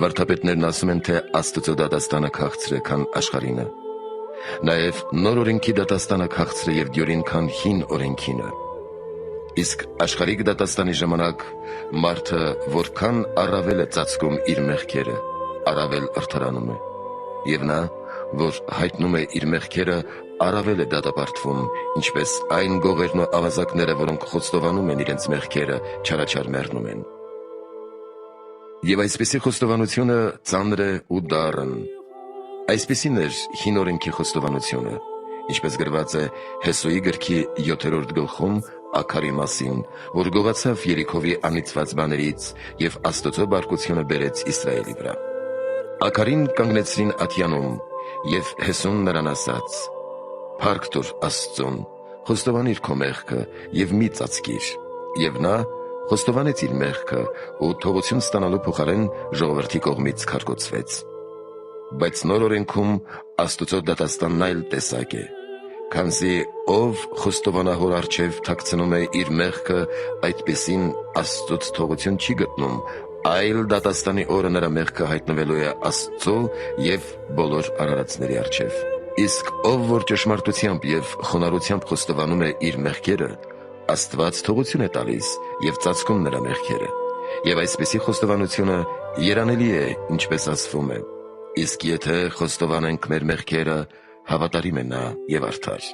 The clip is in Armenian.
Վարդապետներն ասում են, թե Աստծո դատաստանը քաղցր է, քան աշխարհինը։ Նաև նոր օրենքի դատաստանը քաղցր է և դյուրին, քան հին օրենքինը։ Իսկ աշխարհիկ դատաստանի ժամանակ մարդը որքան առավել է ծածկում իր մեղքերը, առավել արդարանում է, և նա, որ հայտնում է իր մեղքերը, առավել է դատապարտվում, ինչպես այն գողերն ու ավազակները, որոնք խոստովանում են իրենց մեղքերը, չարաչար մեռնում են։ Եվ այսպիսի խոստովանությունը ծանր է ու դառն։ Այսպիսին էր հին օրենքի խոստովանությունը, ինչպես գրված է Հեսոյի գրքի 7-րդ գլխում Աքարի մասին, որ գողացավ Երիքովի անիծված բաներից և Աստծո բարկությունը բերեց Իսրայելի վրա։ Աքարին կանգնեցրին ատյանում, և Հեսուն նրան ասաց. «Փառք տուր Աստծուն, խոստովանիր քո մեղքը և մի ծածկիր»։ Եվ նա խոստովանեց իր մեղքը ու թողություն ստանալու փոխարեն ժողովրդի կողմից քարկոծվեց։ Բայց նոր օրենքում Աստծո դատաստանն այլ տեսակ է, քանզի ով խոստովանահոր առջև թաքցնում է իր մեղքը, այդպիսին Աստծուց թողություն չի գտնում, այլ դատաստանի օրը նրա մեղքը հայտնվելու է Աստծո և բոլոր արարածների առջև։ Իսկ ով որ ճշմարտությամբ և խոնարհությամբ խոստովանում է իր մեղքերը, Աստված թողություն է տալիս և ծածկում նրա մեղքերը։ Եվ այսպիսի խոստովանությունը երանելի է, ինչպես ասվում է. «Իսկ եթե խոստովանենք մեր մեղքերը, հավատարիմ է նա և արդար»։